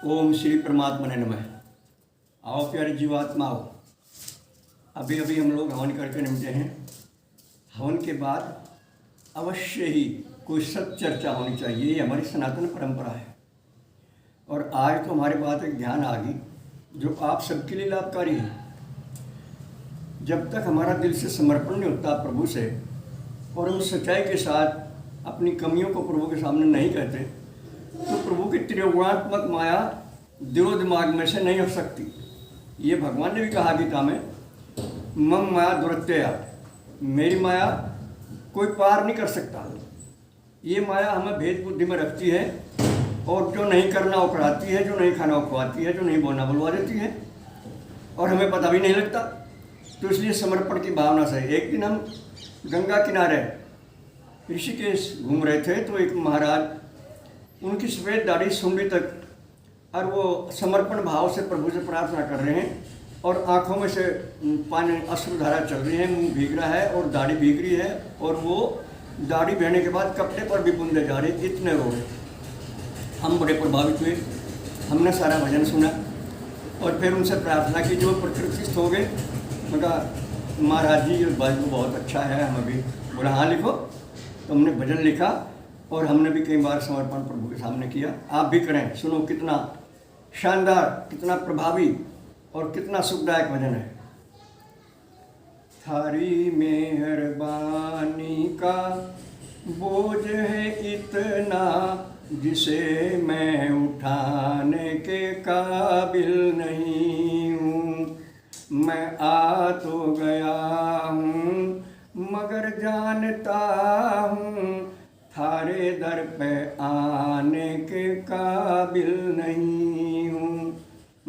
ओम श्री परमात्मा ने नमः। आओ प्यारे जीवात्माओं, अभी अभी हम लोग हवन करके निपटे हैं। हवन के बाद अवश्य ही कोई सत चर्चा होनी चाहिए, ये हमारी सनातन परंपरा है। और आज तो हमारे पास एक ध्यान आ गई जो आप सबके लिए लाभकारी है। जब तक हमारा दिल से समर्पण नहीं होता प्रभु से और हम सच्चाई के साथ अपनी कमियों को प्रभु के सामने नहीं कहते, तो प्रभु की त्रिगुणात्मक माया दिलो दिमाग में से नहीं हो सकती। ये भगवान ने भी कहा गीता में, मम माया दुरत्यया, मेरी माया कोई पार नहीं कर सकता। ये माया हमें भेद बुद्धि में रखती है और जो नहीं करना वो कराती है, जो नहीं खाना वो खवाती है, जो नहीं बोलना बुलवा देती है और हमें पता भी नहीं लगता। तो इसलिए समर्पण की भावना से एक दिन हम गंगा किनारे ऋषिकेश घूम रहे थे, तो एक महाराज, उनकी सफ़ेद दाढ़ी सूंडी तक, और वो समर्पण भाव से प्रभु से प्रार्थना कर रहे हैं और आंखों में से पानी अश्रुधारा चल रही है, मुंह भीग रहा है और दाढ़ी भीग रही है और वो दाढ़ी बहने के बाद कपड़े पर भी बूंदे जा रहे, इतने रो रहे। हम बड़े प्रभावित हुए, हमने सारा भजन सुना और फिर उनसे प्रार्थना की, जो प्रकृतिस्थ हो गए। मगर महाराज जी भजन बहुत अच्छा है, हमें भी बोला हाँ लिखो। तो हमने भजन लिखा और हमने भी कई बार समर्पण प्रभु के सामने किया। आप भी करें, सुनो कितना शानदार, कितना प्रभावी और कितना सुखदायक भजन है। थारी मेहरबानी का बोझ है इतना, जिसे मैं उठाने के काबिल नहीं हूँ। मैं आ तो गया हूँ मगर जानता हूँ, थारे दर पे आने के काबिल नहीं हूँ।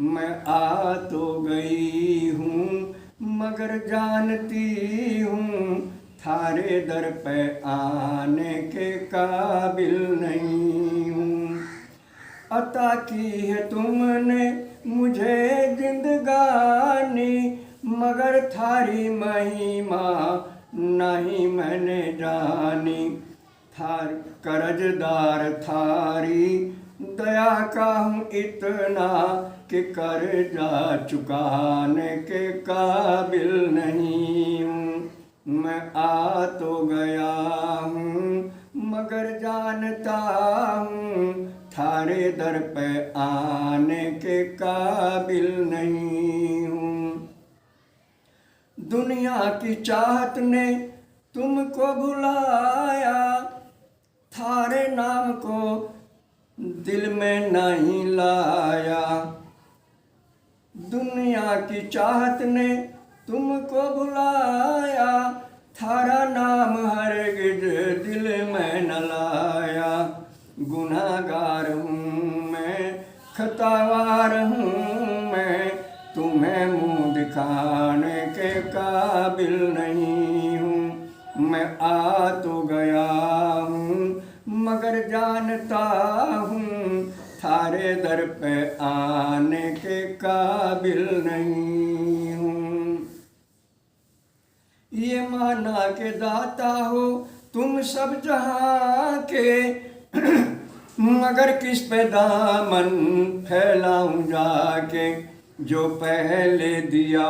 मैं आ तो गई हूँ मगर जानती हूँ, थारे दर पे आने के काबिल नहीं हूँ। अता की है तुमने मुझे जिंदगानी, मगर थारी महिमा नहीं मैंने जानी। थार कर्जदार थारी दया का हूँ इतना, कि कर्जा चुकाने के काबिल नहीं हूँ। मैं आ तो गया हूँ मगर जानता हूँ, थारे दर पे आने के काबिल नहीं हूँ। दुनिया की चाहत ने तुमको भुलाया, थारे नाम को दिल में नहीं लाया। दुनिया की चाहत ने तुमको बुलाया, थारा नाम हरगिज दिल में न लाया। गुनाहगार हूँ मैं, खतावार हूँ मैं, तुम्हें मुँह दिखाने के काबिल नहीं हूँ। मैं आ तो गया हूँ मगर जानता हूँ, थारे दर पे आने के काबिल नहीं हूँ। ये माना के दाता हो तुम सब जहाँ के, मगर किस पे दामन फैलाऊं जाके। जो पहले दिया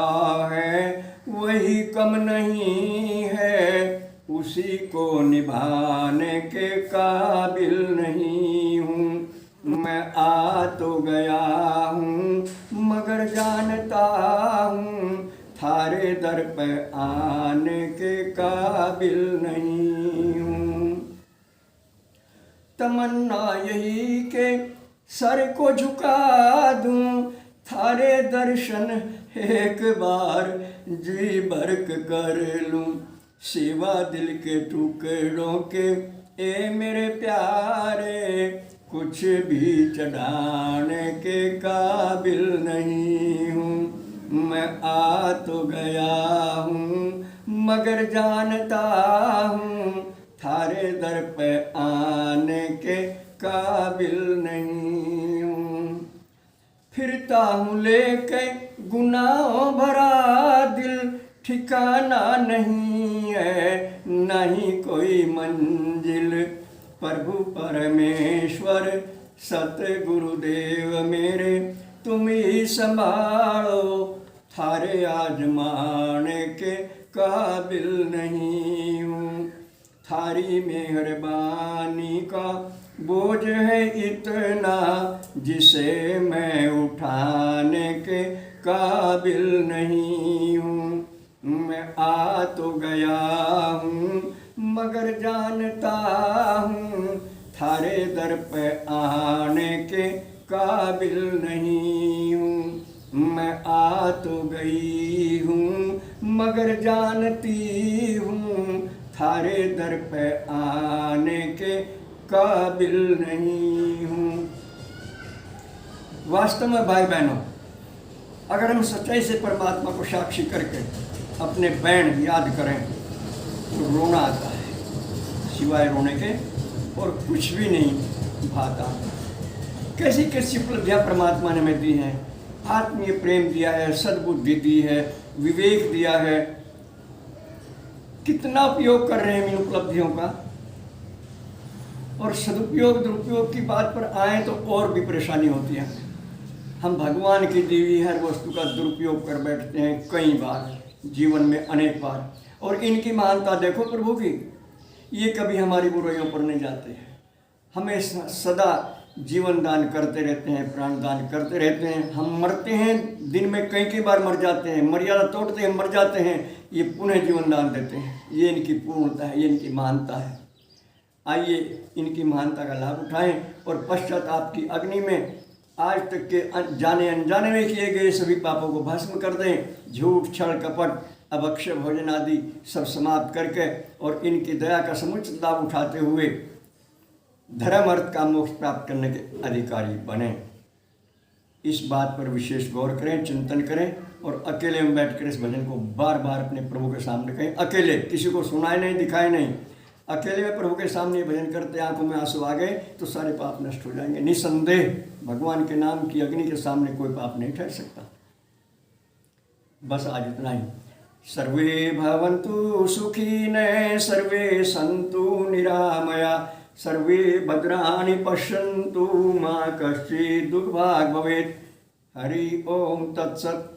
है वही कम नहीं है, उसी को निभाने के काबिल नहीं हूँ। मैं आ तो गया हूँ मगर जानता हूँ, थारे दर पे आने के काबिल नहीं हूँ। तमन्ना यही के सर को झुका दूँ, थारे दर्शन एक बार जी बरक कर लूँ। सेवा दिल के टुकड़ों के ए मेरे प्यारे, कुछ भी चढ़ाने के काबिल नहीं हूँ। मैं आ तो गया हूँ मगर जानता हूँ, थारे दर पे आने के काबिल नहीं हूँ। फिरता हूँ लेके गुनाहों भरा दिल, ठिकाना नहीं है नहीं कोई मंजिल। प्रभु परमेश्वर सतगुरुदेव मेरे तुम ही संभालो, थारे आजमाने के काबिल नहीं हूँ। थारी मेहरबानी का बोझ है इतना, जिसे मैं उठाने के काबिल नहीं हूँ। मैं आ तो गया हूँ मगर जानता हूँ, थारे दर पे आने के काबिल नहीं हूँ। मैं आ तो गई हूँ मगर जानती हूँ, थारे दर पे आने के काबिल नहीं हूँ। वास्तव में भाई बहनों, अगर हम सच्चाई से परमात्मा को साक्षी करके अपने बैण याद करें तो रोना आता है, सिवाय रोने के और कुछ भी नहीं भाता। कैसी कैसी उपलब्धियाँ परमात्मा ने हमें दी हैं। आत्मीय प्रेम दिया है, सद्बुद्धि दी है, विवेक दिया है। कितना उपयोग कर रहे हैं इन उपलब्धियों का। और सदुपयोग दुरुपयोग की बात पर आए तो और भी परेशानी होती है। हम भगवान की दी हुई हर वस्तु का दुरुपयोग कर बैठते हैं कई बार, जीवन में अनेक बार। और इनकी महानता देखो प्रभु की, ये कभी हमारी बुराइयों पर नहीं जाते हैं। हमें सदा जीवन दान करते रहते हैं, प्राण दान करते रहते हैं। हम मरते हैं, दिन में कई बार मर जाते हैं, मर्यादा तोड़ते हैं, मर जाते हैं, ये पुनः जीवन दान देते हैं। ये इनकी पूर्णता है, ये इनकी महानता है। आइए इनकी महानता का लाभ उठाएं और पश्चाताप की अग्नि में आज तक के जाने अनजाने में किए गए सभी पापों को भस्म कर दें। झूठ, छल, कपट, अभक्ष्य भोजन आदि सब समाप्त करके और इनकी दया का समुचित लाभ उठाते हुए धर्म अर्थ का मोक्ष प्राप्त करने के अधिकारी बने। इस बात पर विशेष गौर करें, चिंतन करें और अकेले में बैठकर इस भजन को बार बार अपने प्रभु के सामने कहें। अकेले, किसी को सुनाए नहीं, दिखाए नहीं, अकेले में प्रभु के सामने भजन करते आंखों में आंसू आ गए तो सारे पाप नष्ट हो जाएंगे। निसंदेह भगवान के नाम की अग्नि के सामने कोई पाप नहीं ठहर सकता। बस आज इतना ही। सर्वे भवन्तु सुखिनः, सर्वे सन्तु निरामया, सर्वे भद्राणि पश्यन्तु मा कश्चित् दुर्भाग् भवेत्। हरि ओम तत्सत्।